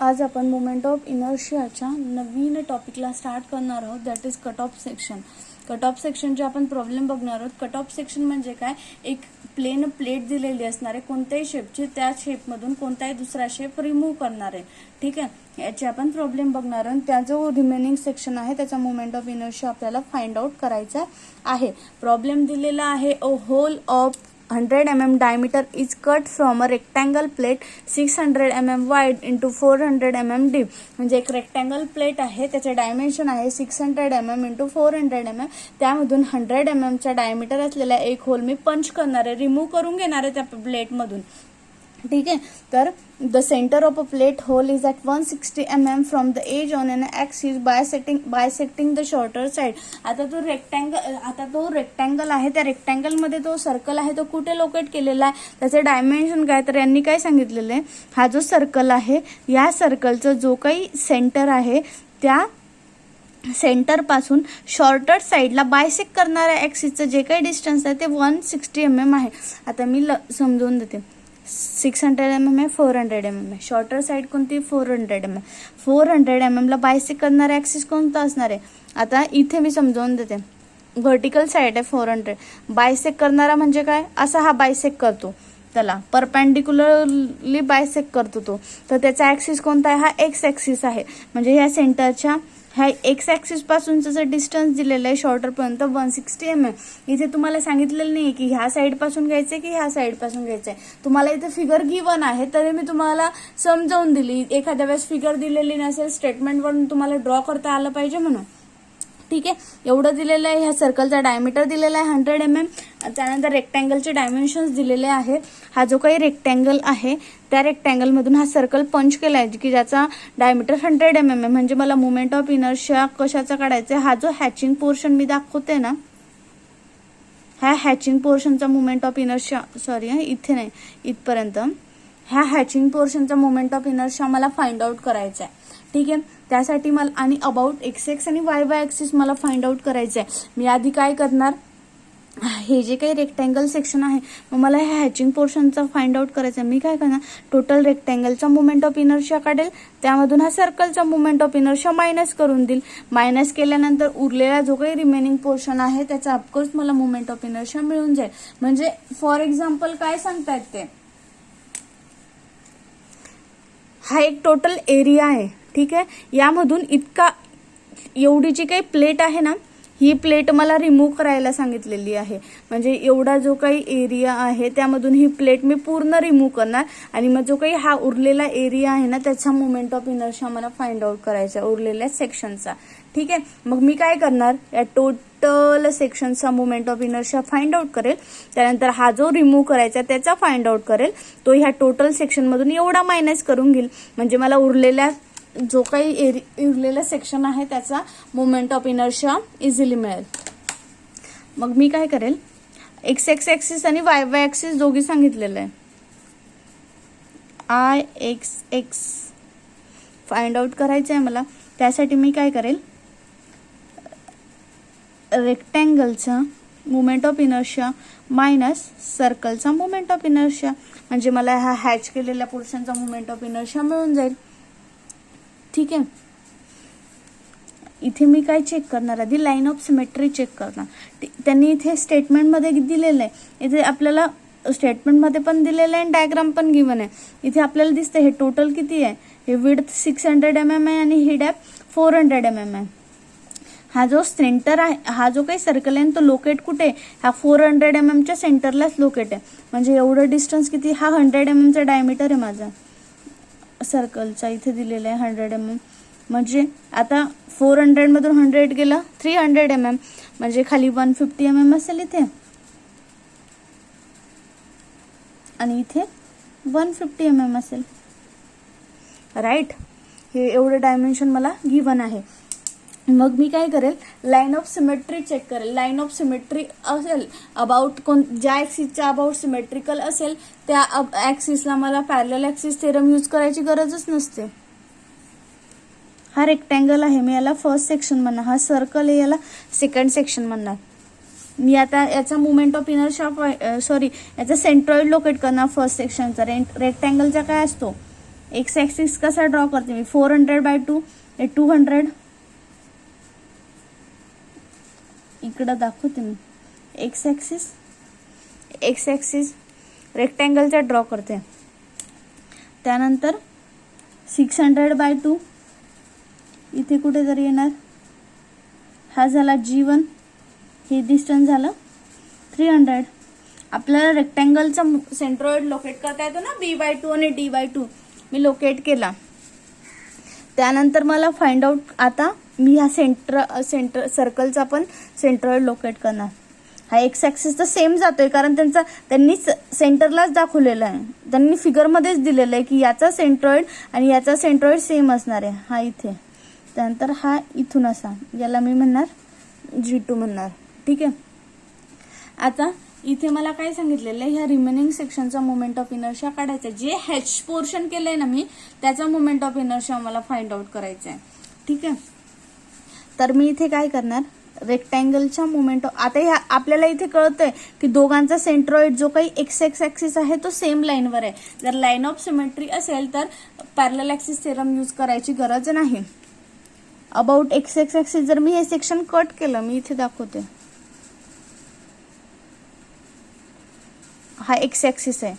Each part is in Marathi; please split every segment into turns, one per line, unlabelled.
आज आपण मोमेंट ऑफ इनर्शियाच्या नवीन टॉपिकला स्टार्ट करणार आहोत, that is cut off section. Cut off सेक्शनचे आपण प्रॉब्लेम बघणार आहोत. कट ऑफ सेक्शन म्हणजे काय, एक प्लेन प्लेट दिलेली असणार आहे कोणत्याही शेपची, त्या शेपमधून कोणताही दुसरा शेप रिमूव्ह करणार आहे. ठीक आहे, याचे आपण प्रॉब्लेम बघणार आहोत. त्या जो रिमेनिंग सेक्शन आहे त्याचा मोमेंट ऑफ इनर्शिया आपल्याला फाइंड आउट करायचा आहे. प्रॉब्लेम दिलेला आहे, a whole of 100 mm diameter is cut from a rectangle plate 600 mm wide into 400 mm deep. म्हणजे एक रेक्टँगल प्लेट आहे, त्याचे डायमेन्शन आहे 600 mm इंटू 400 mm. त्यामधून 100 mm चा डायमीटर असलेला एक होल मी पंच करणार आहे, रिमूव्ह करून घेणार आहे त्या प्लेटमधून. ठीक आहे, तर the centre of a plate hole is at 160 mm from the edge on an axis bisecting the shorter side. आता तो रेक्टँगल आहे, त्या रेक्टँगल मध्ये तो सर्कल आहे, तो कुठे लोकेट केलेला आहे, त्याचे डायमेन्शन काय, तर यांनी काय सांगितलेलं आहे, हा जो सर्कल आहे या सर्कलचा जो काही सेंटर आहे त्या सेंटर पासून शॉर्टर साईडला बायसेक्ट करणाऱ्या ॲक्सिसचं जे काही डिस्टन्स आहे ते 160 mm आहे. आता मी समजवून देते. 600 mm आहे, 400 mm आहे. शॉर्टर साईड कोणती, 400 mm. 400 mm ला बायसेक्ट करणारा ॲक्सिस कोणता असणार आहे. आता इथे मी समजावून देते. व्हर्टिकल साईड आहे 400, बायसेक्ट करणारा म्हणजे काय, असा हा बायसेक्ट करतो, त्याला परपेंडिक्युलरली बायसेक्ट करतो तो, तर त्याचा ॲक्सिस कोणता आहे, हा एक्स ॲक्सिस आहे. म्हणजे ह्या सेंटरच्या ह्या एक्स ॲक्सिस पासूनचं जे डिस्टन्स दिलेलं आहे शॉर्टर पर्यंत 160 mm. इथे तुम्हाला सांगितलेलं नाही की ह्या साईड पासून घ्यायचंय की ह्या साईड पासून घ्यायचंय. तुम्हाला इथे फिगर गिवन आहे तरी मी तुम्हाला समजावून दिली. एखाद्या वेळेस फिगर दिलेली नसेल, स्टेटमेंटवरून तुम्हाला ड्रॉ करता आलं पाहिजे म्हणून. ठीक आहे, एवढं दिलेलं आहे. ह्या सर्कलचा डायमीटर दिलेला आहे 100 mm. त्यानंतर रेक्टँगलचे डायमेन्शन्स दिलेले आहे. हा जो काही रेक्टँगल आहे त्या रेक्टँगल मधून हा सर्कल पंच केला आहे की ज्याचा डायमीटर 100 mm आहे. म्हणजे मला मोमेंट ऑफ इनर्शिया कशाचा काढायचा, हा जो हॅचिंग पोर्शन मी दाखवते ना, ह्या हॅचिंग पोर्शनचा मोमेंट ऑफ इनर्शिया, सॉरी इथे नाही, इथपर्यंत ह्या हॅचिंग पोर्शनचा मोमेंट ऑफ इनर्शिया मला फाइंड आउट करायचा आहे. ठीक आहे, त्यासाठी मला आणि अबाउट एक्स एक्स आणि वाय वाय ॲक्सिस मला फाइंड आउट करायचं आहे. मी आधी काय करणार, हे जे काही रेक्टँगल सेक्शन आहे मग मला ह्या हॅचिंग पोर्शनचा फाइंड आउट करायचं आहे. मी काय करणार, टोटल रेक्टँगलचा मोमेंट ऑफ इनर्शिया काढेल, त्यामधून हा सर्कलचा मोमेंट ऑफ इनर्शिया मायनस करून देईल. मायनस केल्यानंतर उरलेला जो काही रिमेनिंग पोर्शन आहे त्याचा ऑफकोर्स मला मोमेंट ऑफ इनर्शिया मिळून जाईल. म्हणजे फॉर एक्झाम्पल काय सांगतायत ते, हा एक टोटल एरिया आहे. ठीक आहे, यामधून एवढी जी काही प्लेट आहे ना, ही प्लेट मला रिमूव्ह करायला सांगितलेली आहे. म्हणजे एवढा जो काही एरिया आहे त्यामधून ही प्लेट मी पूर्ण रिमूव्ह करणार आणि मग जो काही हा उरलेला एरिया आहे ना त्याचा मोमेंट ऑफ इनर्शिया मला फाइंड आउट करायचा उरलेल्या सेक्शनचा. ठीक आहे, मग मी काय करणार, या टोटल सेक्शनचा moment of inertia find out करेल. त्यानंतर हा जो रिमूव्ह करायचा त्याचा फाइंड आउट करेल. तो ह्या टोटल सेक्शन मधून एवढा मायनस करून घेईल. म्हणजे मला उरलेल्या जो काही उरलेला सेक्शन आहे त्याचा मोमेंट ऑफ इनर्शिया इझिली मिळेल. मग मी काय करेल, एक्स एक्स ॲक्सिस आणि वाय वाय ॲक्सिस दोघी सांगितलेलं आहे. I X X find out करायचं आहे मला. त्यासाठी मी काय करेल, रेक्टँगलचा मोमेंट ऑफ इनर्शिया मायनस सर्कलचा मोमेंट ऑफ इनर्शिया, म्हणजे मला हा हॅच केलेल्या पोर्शनचा मोमेंट ऑफ इनर्शिया मिळून जाईल. ठीक आहे, इथे मी काय चेक करणार, आधी लाईन ऑफ सिमेट्री चेक करणार. त्यांनी इथे स्टेटमेंटमध्ये दिलेलं आहे, इथे आपल्याला स्टेटमेंटमध्ये पण दिलेलं आहे आणि डायग्राम पण गिवन आहे. इथे आपल्याला दिसतं हे टोटल किती आहे, हे विड्थ 600 mm आहे आणि ही डेप्थ 400 mm आहे. हा जो सेंटर आहे, हा जो काही सर्कल आहे तो लोकेट कुठे, हा 400 mm च्या सेंटरलाच लोकेट आहे. म्हणजे एवढं डिस्टन्स किती, हा 100 mm चा डायमीटर आहे माझा सर्कलचा, इथे दिलेला आहे 100 mm. म्हणजे आता 400 मधून 100 गेलं 300 mm, म्हणजे खाली 150 mm असेल इथे आणि इथे 150 mm असेल. राईट, हे एवढं डायमेन्शन मला गिवन आहे. मग मी काय करेल, लाईन ऑफ सिमेट्री चेक करेल. लाईन ऑफ सिमेट्री असेल अबाउट ज्या ॲक्सिसच्या अबाउट सिमेट्रिकल असेल त्या ॲक्सिसला मला पॅरलल ॲक्सिस थेरम यूज करायची गरजच नसते. हा रेक्टँगल आहे, मी याला फर्स्ट सेक्शन म्हणणार. हा सर्कल आहे, याला सेकंड सेक्शन म्हणणार. मी आता याचा मोमेंट ऑफ इनर्शिया याचा सेंट्रॉइड लोकेट करणार फर्स्ट सेक्शनचा. रेक्टँगलचा काय असतो, एक्स ॲक्सिस कसा ड्रॉ करते मी, 400/2 हे 200, इकडं दाखवते मी एक्स ॲक्सिस रेक्टँगलचा ड्रॉ करते. त्यानंतर 600/2 इथे कुठेतरी येणार, हा झाला G1, हे डिस्टन्स झालं 300. आपल्याला रेक्टँगलचा सेंट्रॉइड लोकेट करता येतो ना, B/2 आणि D/2, मी लोकेट केला. त्यानंतर मला फाइंड आउट, आता मी हा सेंटर सर्कलचा पण सेंट्रॉइड लोकेट करणार. हा एक्स ॲक्सिस तर सेम जातोय, कारण त्यांनी सेंटरलाच दाखवलेलं आहे, त्यांनी फिगरमध्येच दिलेलं आहे की याचा सेंट्रॉइड आणि याचा सेंट्रॉइड सेम असणार आहे, हा इथे. त्यानंतर हा इथून असा, याला मी म्हणणार G2 म्हणणार. ठीक आहे. आता इथे मला काय सांगितलेलं आहे, ह्या रिमेनिंग सेक्शनचा मोमेंट ऑफ इनर्शिया काढायचा. जे H पोर्शन केलंय ना मी, त्याचा मोमेंट ऑफ इनर्शिया मला फाइंड आउट करायचा आहे. ठीक आहे. तर मी इथे काय करणार, रेक्टँगलच्या मोमेंट ऑफ, आता ह्या आपल्याला इथे कळतंय की दोघांचा सेंट्रॉइड जो काही एक्स ॲक्सिस आहे तो सेम लाईनवर आहे. जर लाईन ऑफ सिमेट्री असेल तर पॅरलल ॲक्सिस थेरम यूज करायची गरज नाही. अबाउट एक्स ॲक्सिस जर मी हे सेक्शन कट केलं, मी इथे दाखवते, हा एक्स ॲक्सिस आहे.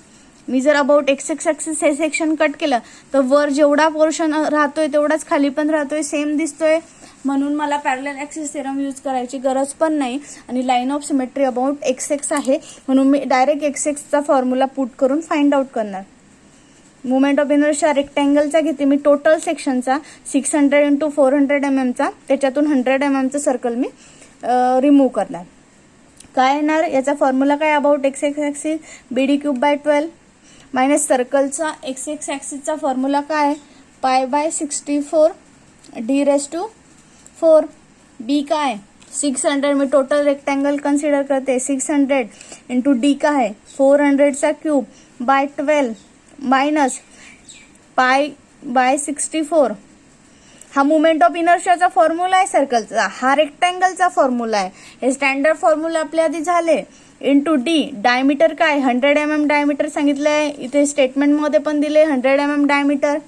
मी जर अबाउट एक्स ॲक्सिस हे सेक्शन कट केलं तर वर जेवढा पोर्शन राहतोय तेवढाच खाली पण राहतोय, सेम दिसतोय. म्हणून मला पॅरलल ॲक्सिस थेरम यूज करायची गरज पण नाही. आणि line of symmetry about x आहे, म्हणून मी डायरेक्ट एक्सचा फॉर्म्युला पुट करून फाइंड आउट करणार. मोमेंट ऑफ इनर्शिया रेक्टँगलचा घेते मी, टोटल सेक्शनचा 600 × 400 mm, त्याच्यातून 100 mm सर्कल मी रिमूव्ह करणार. काय येणार, याचा फॉर्म्युला काय, about X axis BD³/12 minus सर्कलचा एक्स ॲक्सिसचा फॉर्म्युला काय, π/64 D⁴. बी काय 600, मी टोटल रेक्टँगल कन्सिडर करते, 600 × D काय 400^³/12 मायनस π/64. हा मोमेंट ऑफ इनर्शियाचा फॉर्म्युला आहे सर्कलचा, हा रेक्टँगलचा फॉर्म्युला आहे. हे स्टँडर्ड फॉर्म्युला आपल्या आधी झाले. इंटू D, डायमीटर काय 100 mm डायमीटर सांगितलंय, इथे स्टेटमेंटमध्ये पण दिले 100 mm डायमीटर,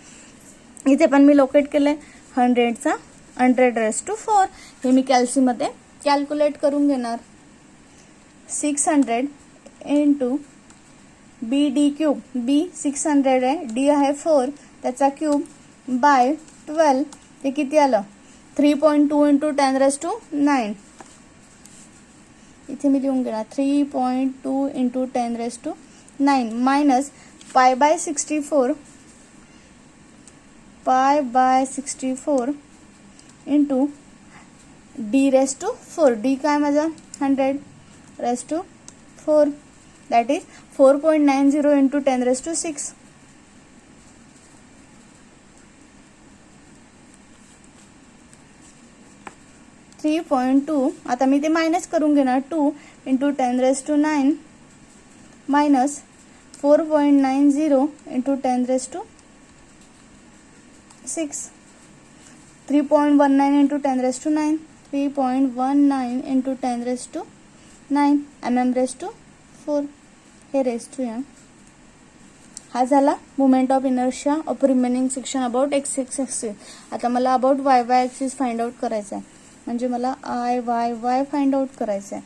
इथे पण मी लोकेट केलंय 100^4. हे मी कॅल्सीमध्ये कॅल्क्युलेट करून घेणार. 600 × BD³, B 600 आहे, D आहे 4, त्याचा क्यूब /12, ते किती आलं 3.2 × 10⁹. इथे मी लिहून घेणार 3.2 × 10⁹ मायनस π/64 इंटू D⁴. D काय माझा 100^4, दॅट इज 4.90 × 10⁶. आता मी ते मायनस करून घेणार, 2 × 10⁹ मायनस 4.90 × 10⁶. 3.19 × 10⁹, 3.19 × 10⁹ mm⁴. हे रेस्ट या. हा झाला moment of inertia of remaining section about X axis. आता मला about Y axis find out करायचा आहे, म्हणजे मला IY फाइंड आउट करायचं आहे.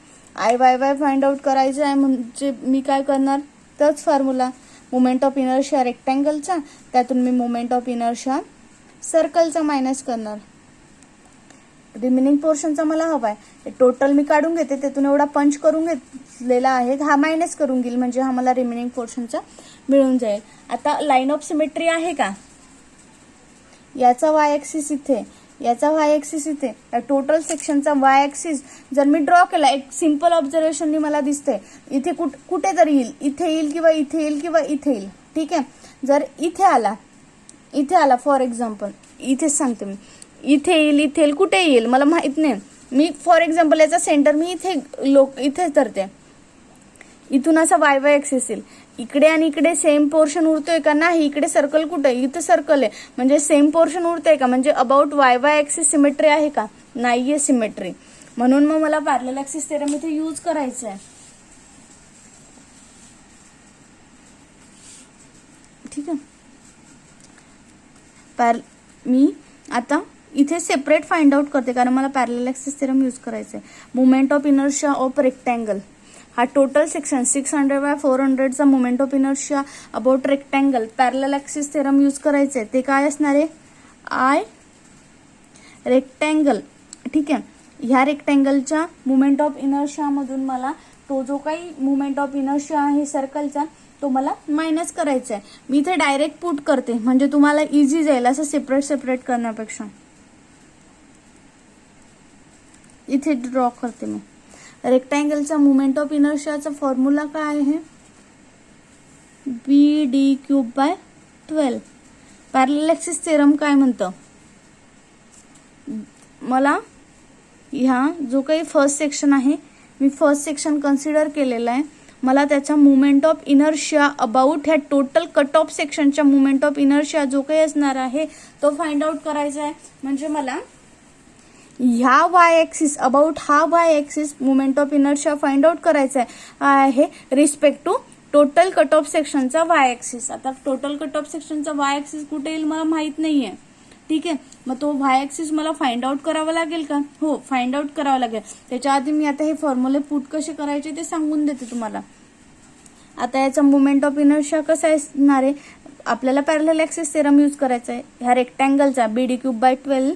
IY फाइंड आउट करायचं आहे म्हणजे मी काय करणार, तोच फॉर्म्युला मोमेंट ऑफ इनर्शिया रेक्टँगलचा, त्यातून मी मोमेंट ऑफ इनर्शिया सर्कलचा मायनस करणार. रिमेनिंग पोर्शनचा मला हवा आहे, टोटल मी काढून घेते, त्यातून एवढा पंच करून घेतलेला आहे, हा मायनस करून घेईल, म्हणजे हा मला रिमेनिंग पोर्शनचा मिळून जाईल. आता लाईन ऑफ सिमेट्री आहे का, याचा वाय ॲक्सिस इथे, याचा वाय ॲक्सिस इथे, टोटल सेक्शनचा वाय ॲक्सिस जर मी ड्रॉ केला, एक सिंपल ऑब्झर्वेशननी मला दिसतंय इथे कुठेतरी येईल, इथे येईल किंवा इथे येईल किंवा इथे येईल. ठीक आहे. जर इथे आला फॉर एक्झाम्पल, इथेच सांगते मी, इथे येईल कुठे येईल मला माहित नाही. मी फॉर एक्झाम्पल याचा सेंटर मी इथे धरते, इथून असा वाय ॲक्सिस येईल, इकडे आणि इकडे सेम पोर्शन उरतोय का नाही, इकडे सर्कल कुठे आहे, इथे सर्कल आहे, म्हणजे सेम पोर्शन उरतंय का, म्हणजे अबाउट वाय ॲक्सिस सिमेट्री आहे का, नाहीये सिमेट्री. म्हणून मग मला पॅरलल ॲक्सिस थेरम इथे यूज करायचं आहे. ठीक आहे. मी आता इथे सेपरेट फाइंड आउट करते कारण मला पॅरलल ॲक्सिस थेरम यूज करायचं आहे. Moment of inertia of rectangle, हा टोटल सेक्शन 600/400चा moment of inertia about rectangle parallel axis theorem use करायचं आहे. ते काय असणार आहे? I rectangle. ठीक आहे, ह्या रेक्टँगलच्या मुवमेंट ऑफ इनर्शियामधून मला तो जो काही मुवमेंट ऑफ इनर्शिया आहे सर्कलचा तो मला मायनस करायचा आहे. मी इथे डायरेक्ट पुट करते म्हणजे तुम्हाला इझी जाईल असं सेपरेट करण्यापेक्षा. इथे ड्रॉ करते मी. रेक्टँगलचा मुवमेंट ऑफ इनर्शियाचा फॉर्म्युला काय आहे? BD³/12. पॅरलल ॲक्सिस थेरम काय म्हणतं? मला ह्या जो काही फर्स्ट सेक्शन आहे मी फर्स्ट सेक्शन कन्सिडर केलेला आहे. मला त्याचा मुवमेंट ऑफ इनर्शिया अबाउट ह्या टोटल कट ऑफ सेक्शनच्या मुवमेंट ऑफ इनर्शिया जो काही असणार आहे तो फाइंड आउट करायचा आहे. म्हणजे मला ह्या वाय ॲक्सिस अबाउट हा Y axis movement of inertia find out करायचा आहे respect to total cut of सेक्शनचा वाय ॲक्सिस. आता टोटल कट ऑफ सेक्शनचा वाय ॲक्सिस कुठे येईल मला माहित नाहीये. ठीक आहे, मग तो वाय ॲक्सिस मला फाइंड आउट करावा लागेल का? हो, फाइंड आउट करावा लागेल. त्याच्या आधी मी आता हे फॉर्म्युले पुट कसे करायचे ते सांगून देते तुम्हाला. आता याचा मुवमेंट ऑफ इनर्शिया कसा असणार आहे? आपल्याला पॅरलल ॲक्सिस थेरम यूज करायचा आहे. ह्या रेक्टँगलचा BD³/12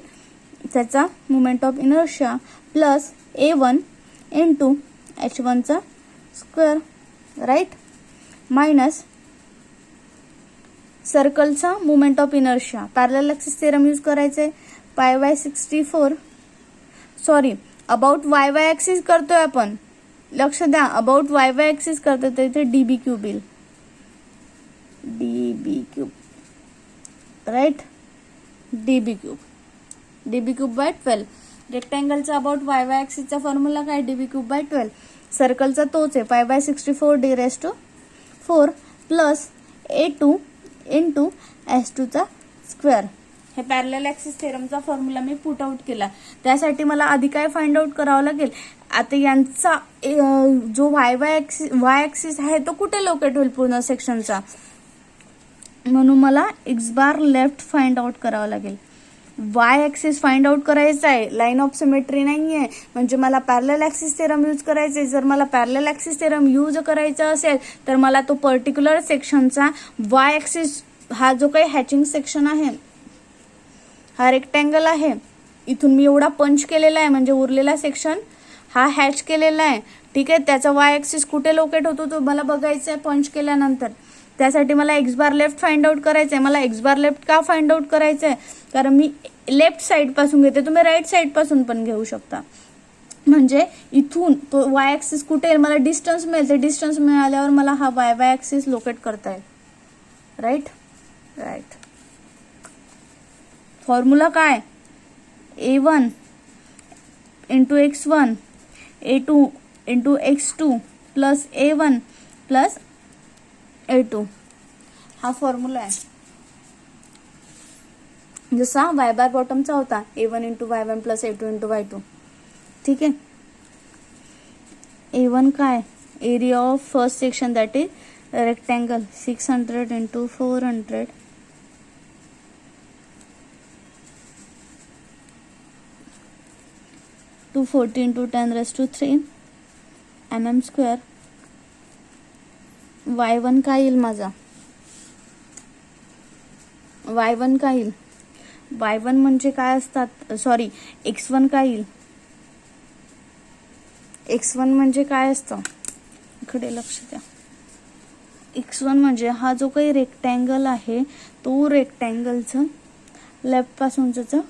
त्याचा movement of inertia plus A1 into H1चा स्क्वेअर, राईट, मायनस सर्कलचा movement of inertia. Parallel axis theorem use करायचे π/64. सॉरी, अबाउट वाय ॲक्सिस करतोय आपण. लक्ष द्या, अबाउट वाय ॲक्सिस करतोय तर इथे DB³ येईल. DB³, right, DB³/12. रेक्टँगलचा अबाउट वाय ॲक्सिसचा फॉर्म्युला काय? DB³/12. सर्कलचा तोच आहे π/64d⁴ प्लस A2 इंटू H2चा स्क्वेअर. हे पॅरलल ॲक्सिस थेरमचा फॉर्म्युला मी पुट आउट केला. त्यासाठी मला आधी काय फाइंड आउट करावं लागेल? आता यांचा जो वाय ॲक्सिस आहे तो कुठे लोकेट होईल पूर्ण सेक्शनचा, म्हणून मला X bar left find out करावं लागेल. वाय ॲक्सिस फाइंड आउट करायचा आहे, लाईन ऑफ सिमेट्री नाही आहे, म्हणजे मला पॅरलल ॲक्सिस थेरम यूज करायचे. जर मला पॅरलल ॲक्सिस थेरम यूज करायचा असेल तर मला तो पर्टिक्युलर सेक्शनचा वाय ॲक्सिस, हा जो काही हॅचिंग सेक्शन आहे, हा रेक्टँगल आहे, इथून मी एवढा पंच केलेला आहे म्हणजे उरलेला सेक्शन हा हॅच केलेला आहे. ठीक आहे, त्याचा वाय ॲक्सिस कुठे लोकेट होतो तो मला बघायचा आहे पंच केल्यानंतर. त्यासाठी मला X bar left find out करायचं आहे. मला एक्स बार लेफ्ट का फाइंड आउट करायचं आहे? कारण मी लेफ्ट साइड पासून घेते, तुम्ही राईट साइड पासून पण घेऊ शकता. म्हणजे इथून तो वाय ॲक्सिस कुठे येईल, मला डिस्टन्स मिळेल. ते डिस्टन्स मिळाल्यावर मला हा वाय ॲक्सिस लोकेट करता येईल. राईट. फॉर्म्युला काय? A1 into x1 A2 into x2 plus A1 plus A2. हा फॉर्म्युला आहे. जसा वाय बार बॉटमचा होता A1 into y1 plus A2 into y2. ठीक आहे. A1 काय? Area of first section that is rectangle 600 into 400 240 into 10⁻³ mm square. y1 काय येईल माझा? y1 काय येईल? y1 म्हणजे काय असतात? सॉरी, x1 काय येईल? x1 म्हणजे काय असतं? इकडे लक्ष द्या. x1 म्हणजे हा जो काही रेक्टँगल आहे तो रेक्टँगलचं लेफ्ट पासूनचा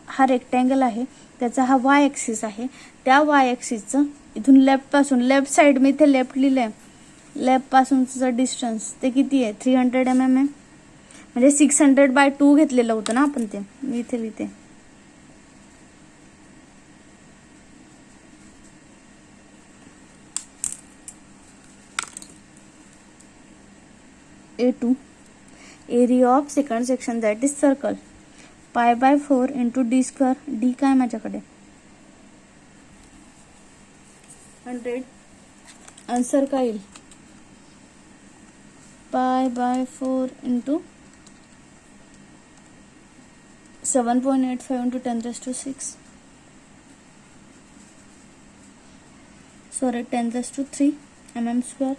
हा रेक्टँगल आहे, त्याचा हा वाय ॲक्सिस आहे. त्या वाय ॲक्सिसचं इथून लेफ्ट पासून, लेफ्ट साइड मी इथे लेफ्ट लिहिलंय, लेफ्ट पासूनचं डिस्टन्स ते किती आहे? 300 mm आहे. म्हणजे 600/2 घेतलेलं होतं ना आपण, ते मी इथे लिहिते. A2 area of second section that is circle π/4 into d². D काय माझ्याकडे? 100. आन्सर काय येईल? π/4 into 7.85 into 10⁻⁶. Sorry, 10⁻³ mm².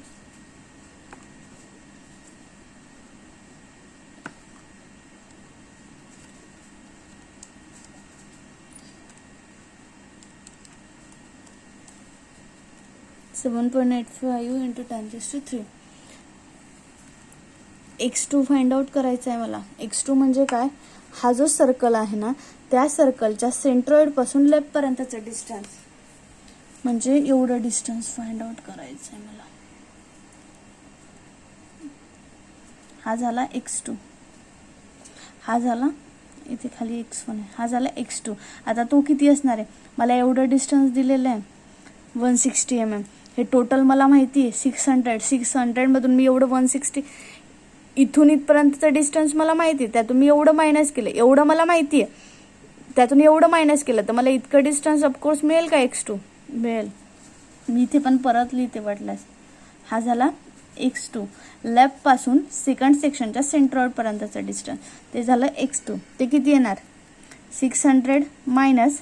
into 10⁻³ x2 find out करायचा आहे मला. x2 म्हणजे काय, हा जो सर्कल आहे ना त्या सर्कलच्या सेंट्रॉइड पासून लेफ्ट पर्यंतचं डिस्टन्स, म्हणजे एवढं डिस्टन्स फाइंड आउट करायचं आहे मला. हा झाला x2, हा झाला इथे खाली x1 आहे, हा झाला x2. आता तो किती असणार आहे, मला एवढं डिस्टन्स दिलेलं आहे 160 mm. हे टोटल मला माहिती आहे 600 मधून मी एवढं 160 इथून इथपर्यंतचं डिस्टन्स मला माहिती आहे, त्यातून मी एवढं मायनस केलं, एवढं मला माहिती आहे, त्यातून एवढं मायनस केलं तर मला इतकं डिस्टन्स ऑफकोर्स मिळेल का x2 मिळेल. मी इथे पण परत लिहिते वाटल्यास. हा झाला x2, लेफ्ट पासून सेकंड सेक्शनच्या सेंट्रॉइड पर्यंतचा डिस्टन्स ते झालं x2. ते किती येणार 600 मायनस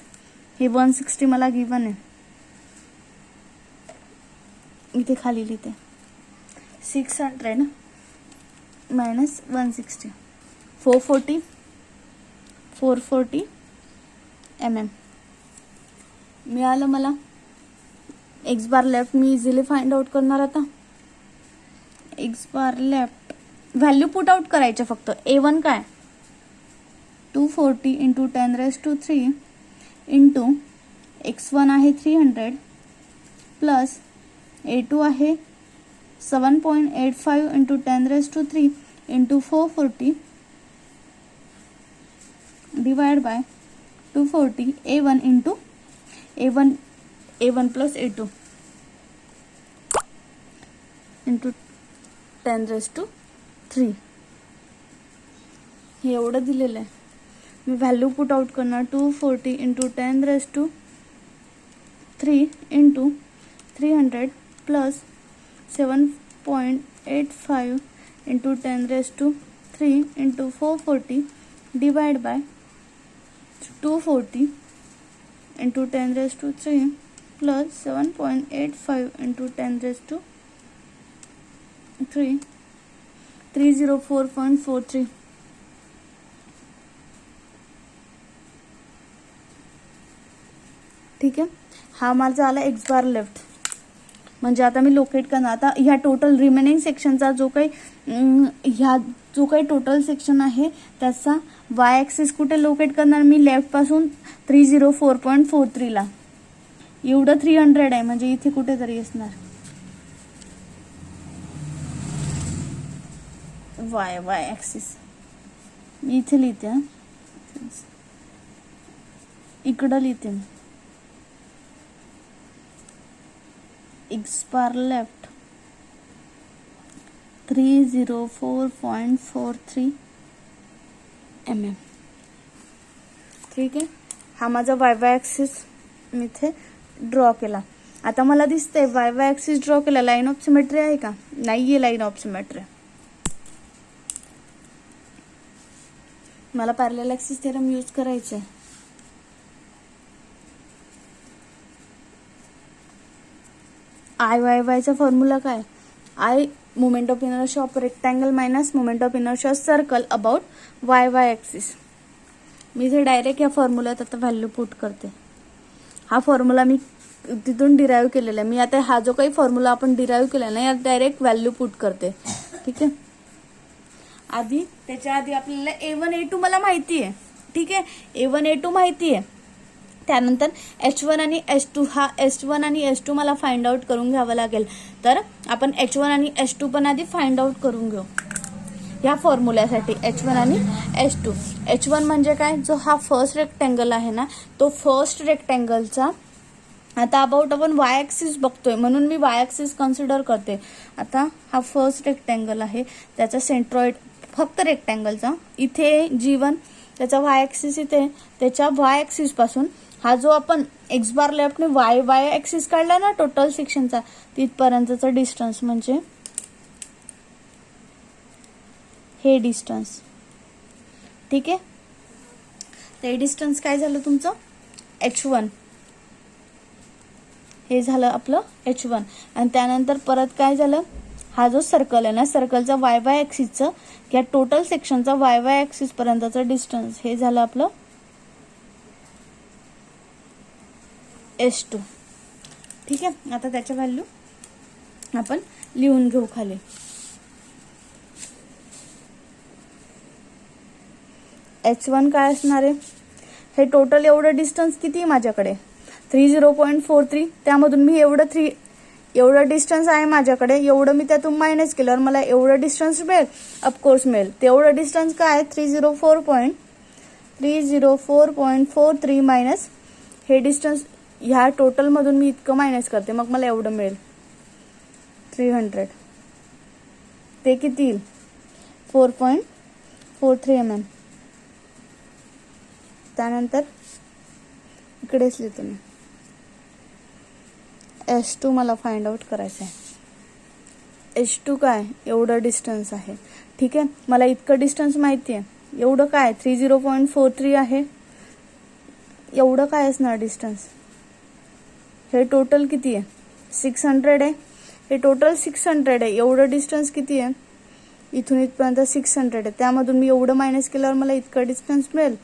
हे 160 मला गिवन आहे, इथे खाली लिहिते 600 मायनस 160 440 mm मिळालं मला. एक्स बार लेफ्ट मी इझिली फाइंड आउट करणार. आता X bar left value put out करायचे फक्त. A1 काय 240 into 10⁻³ इंटू x1 आहे 300 प्लस A2 आहे 7.85 into 10⁻³ into 440 divided by 240 A1 into A1 plus A2 into 10⁻³ हे एवढं दिलेलं आहे. मी व्हॅल्यू पुट आउट करणार 240 into 10⁻³ into 300 plus 7.85 into 10⁻³ into 440 divided by 240 into 10⁻³ plus 7.85 into 10⁻³ 304.43. ठीक आहे, हा माझा आला एक्स बार लेफ्ट. म्हणजे आता मी लोकेट करणार. आता ह्या टोटल रिमेनिंग सेक्शनचा जो काही टोटल सेक्शन आहे त्याचा वाय ॲक्सिस कुठे लोकेट करणार मी, लेफ्ट पासून 304.43 ला. एवढं 300 आहे म्हणजे इथे कुठेतरी असणार वाय ॲक्सिस. मी इथे लिहिते, इकडं लिहिते मी एक्स बार लेफ्ट 304.43 mm. ठीक आहे, हा माझा वाय ॲक्सिस मी इथे ड्रॉ केला. आता मला दिसतंय वाय ॲक्सिस ड्रॉ केला. लाईन ऑफ सिमेट्री आहे का, नाहीये लाईन ऑफ सिमेट्री. मला पॅरलल ॲक्सिस थेरम यूज करायचं आहे. IYYचा फॉर्म्युला काय, I moment of inertia of rectangle minus moment of inertia circle about Y axis. मी इथे डायरेक्ट या फॉर्म्युल्यात आता व्हॅल्यू पुट करते. हा फॉर्म्युला मी तिथून डिराईव्ह केलेला आहे. मी आता हा जो काही फॉर्म्युला आपण डिराईव्ह केला ना यात डायरेक्ट व्हॅल्यू पुट करते. ठीक आहे, त्याच्या आधी आपल्याला A1 A2 मला माहिती आहे. ठीक आहे, A1 A2 माहिती आहे. त्यानंतर H1 आणि H2, हा H1 आणि H2 मला फाइंड आउट करून घ्यावं लागेल. तर आपण H1 आणि H2 पण आधी फाइंड आउट करून घेऊ या फॉर्म्युल्यासाठी. H1 आणि H2. H1 म्हणजे काय, जो हा फर्स्ट रेक्टँगल आहे ना तो फर्स्ट रेक्टँगलचा आता अबाउट आपण वाय ॲक्सिस बघतोय म्हणून मी वाय ॲक्सिस कन्सिडर करते. आता हा फर्स्ट रेक्टँगल आहे त्याचा सेंट्रॉइड फक्त रेक्टँगलचा इथे G1, त्याचा वाय ॲक्सिस इथे, त्याच्या वाय ॲक्सिस पासून हा जो आपण एक्स बार लेफ्टने वाय ॲक्सिस काढला ना टोटल सेक्शनचा तिथपर्यंतचा डिस्टन्स म्हणजे हे डिस्टन्स. ठीक आहे, ते डिस्टन्स काय झालं तुमचं H1, हे झालं आपलं H1. आणि त्यानंतर परत काय झालं, हा जो सर्कल आहे ना, सर्कलचा वाय वाय ऍक्सिसचं या टोटल सेक्शनचा वाय वाय ऍक्सिस पर्यंतचं डिस्टन्स हे झालं आपलं S2. ठीक आहे. आता त्याच्या व्हॅल्यू आपण लिहून घेऊ खाली. H1 काय असणार आहे, हे टोटल एवढं डिस्टन्स किती आहे माझ्याकडे 30.43. त्यामधून मी एवढं डिस्टन्स आहे माझ्याकडे, एवढं मी त्यातून मायनस केल्यावर मला एवढं डिस्टन्स मिळेल, ऑफकोर्स मिळेल. तेवढं डिस्टन्स काय आहे 304.43 मायनस हे डिस्टन्स, ह्या टोटलमधून मी इतकं मायनस करते, मग मला एवढं मिळेल 300. ते किती येईल 4.43 mm. त्यानंतर इकडेच लिहितो मी S2 मला फाइंड आउट करायचं आहे. H2 काय एवढं डिस्टन्स आहे. ठीक आहे. मला इतकं डिस्टन्स माहिती आहे, एवढं काय 30.43 आहे, एवढं काय असणार डिस्टन्स. हे टोटल किती आहे 600 आहे, हे टोटल 600 आहे. एवढं डिस्टन्स किती आहे इथून इथपर्यंत 600 आहे. त्यामधून मी एवढं मायनस केल्यावर मला इतकं डिस्टन्स मिळेल,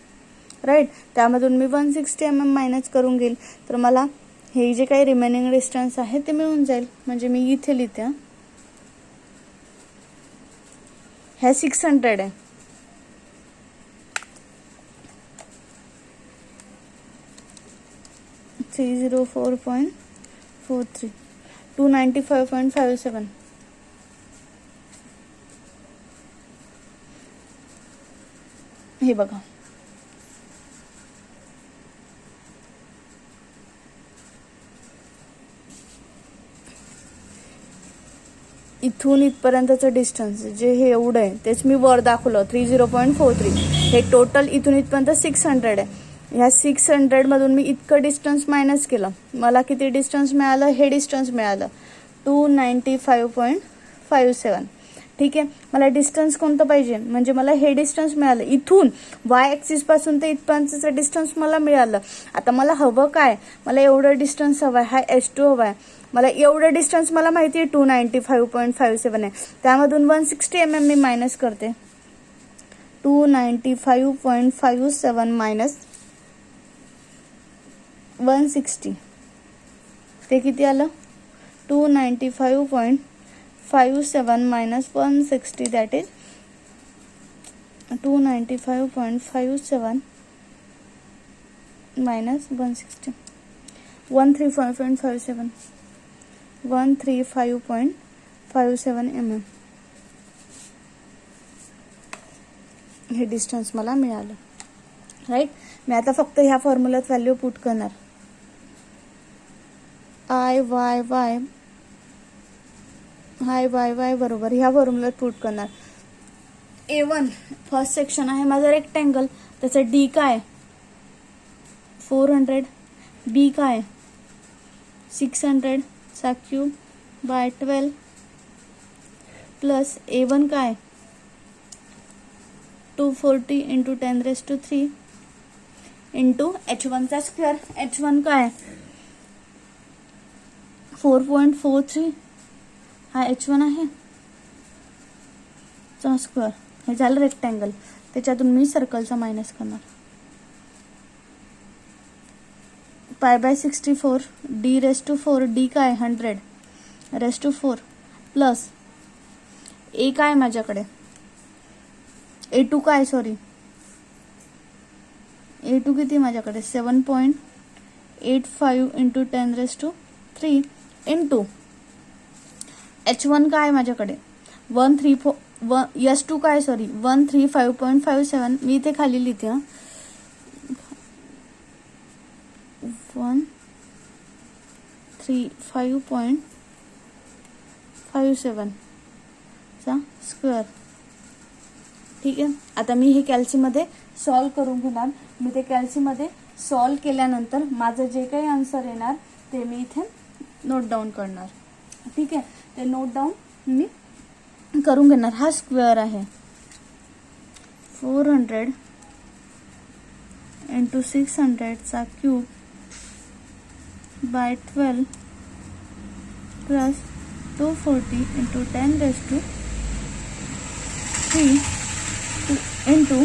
राईट. त्यामधून मी 160 mm मायनस करून घेईल, तर मला हे जे काही रिमेनिंग डिस्टन्स आहे ते मिळून जाईल. म्हणजे मी इथे लिहिते, हे 600 आहे. (304.43) 295.57. हे बघा, इथून इथपर्यंतचं डिस्टन्स जे हे एवढं आहे तेच मी वर दाखवलं 30.43. हे टोटल इथून इथपर्यंत 600 आहे. ह्या 600 मधून मी इतकं डिस्टन्स मायनस केलं, मला किती डिस्टन्स मिळालं, हे डिस्टन्स मिळालं 295.57. ठीक आहे. मला डिस्टन्स कोणतं पाहिजे, म्हणजे मला हे डिस्टन्स मिळालं, इथून वाय ऍक्सिस पासून ते इथपर्यंतचं डिस्टन्स मला मिळालं. आता मला हवं काय, मला एवढं डिस्टन्स हवं आहे, हा H2 हवा आहे. मला एवढं डिस्टन्स मला माहिती आहे 295.57 आहे. त्यामधून 160 mm मी मायनस करते. 295.57 मायनस 160, ते किती आलं 295.57 minus 160, that is 295.57 minus 160, 135.57 mm. हे डिस्टन्स मला मिळालं, राईट. मी आता फक्त ह्या फॉर्म्युल्यात व्हॅल्यू पुट करणार. आय वाय वाय बरोबर ह्या फॉर्म्युल्यात पुट करणार. A1 फर्स्ट सेक्शन आहे माझा रेक्टँगल, त्याचं D काय 400, B काय 600 चा क्यूब बाय 12 प्लस A1 काय 240 इंटू 10³ इंटू H1 चा स्क्वेअर. H1 काय 4.43, हा H1 आहे चा स्क्वेअर. हे झालं रेक्टँगल, त्याच्यातून मी सर्कलचा मायनस करणार. π/64 d⁻⁴ d काय 100 (4) प्लस A काय माझ्याकडे A2 काय A2 किती माझ्याकडे 7.85 इंटू 10³ इंटू H1 काय माझ्याकडे 134 काय 135.57. मी इथे खाली लिहिते 135.57 चा स्क्वेअर. ठीक आहे. आता मी हे कॅल्सीमध्ये सॉल्व करून घेणार. मी ते कॅल्सीमध्ये सॉल्व केल्यानंतर माझं जे काही आन्सर येणार ते मी इथे नोट डाऊन करणार. ठीक आहे. ते नोट डाऊन मी करून घेणार. हा स्क्वेअर आहे 400 इंटू 600चा cube by 12 plus 240 into 10⁻³ into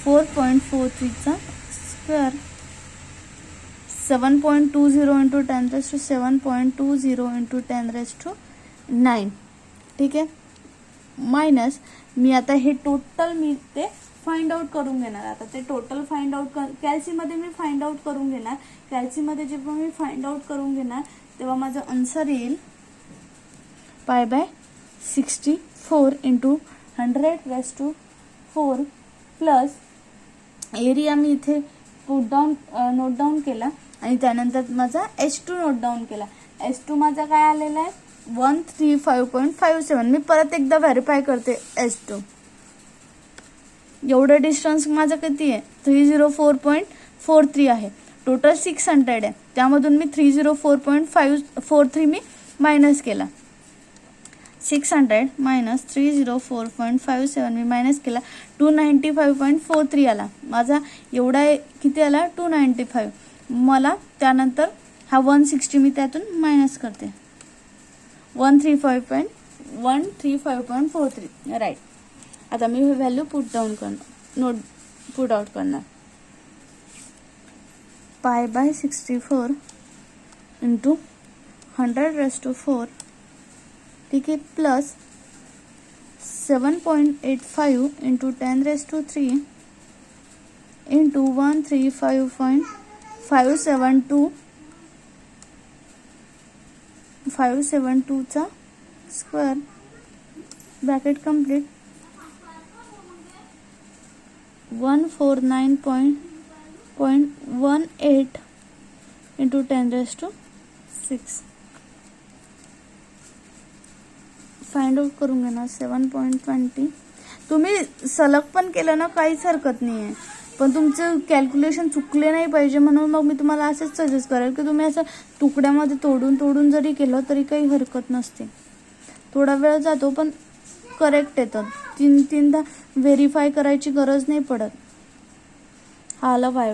4.43चा स्क्वेअर 7.20 इंटू 10⁻⁷ 7.20 इंटू 10⁻⁹ ठीक आहे. मायनस मी आता हे टोटल मी ते फाइंड आउट करून घेणार. आता ते टोटल फाइंड आउट कॅल्सीमध्ये मी फाइंड आउट करून घेणार. कॅल्सीमध्ये जेव्हा मी फाइंड आउट करून घेणार तेव्हा माझं आन्सर येईल π/64 इंटू 100⁻⁴ प्लस एरिया मी इथे नोट डाऊन केला आणि त्यानंतर माझा H2 नोट डाऊन केला. H2 माझा काय आलेला आहे 135.57. मी परत एकदा व्हेरीफाय करते. H2 एवढं डिस्टन्स माझं किती आहे 304.43 आहे. टोटल 600 आहे, त्यामधून मी 304.43 मी मायनस केला. 600 मायनस 304.57 मी मायनस केला. 295.43 आला माझा. एवढा किती आला 295. मला त्यानंतर हा 160 मी त्यातून मायनस करते. 135.43 राईट. आता मी हे व्हॅल्यू पुट आउट करणार. π/64 इंटू 100⁻⁴ ठीक आहे प्लस 7.85 इंटू 10⁻³ इंटू 135.572चा square bracket complete 149.18 into 10⁻⁶. Find out करून घेणार 7.20. तुम्ही सलग पण केलं ना काहीच हरकत नाही आहे, पण तुमचं कॅल्क्युलेशन चुकले नाही पाहिजे म्हणून मग मी तुम्हाला असंच सजेस्ट करेल की तुम्ही असं तुकड्यामध्ये तोडून जरी केलं तरी काही हरकत नसते. थोडा वेळ जातो पण करेक्ट येतं. 3-3दा व्हेरीफाय करायची गरज नाही पडत. आलं बाय.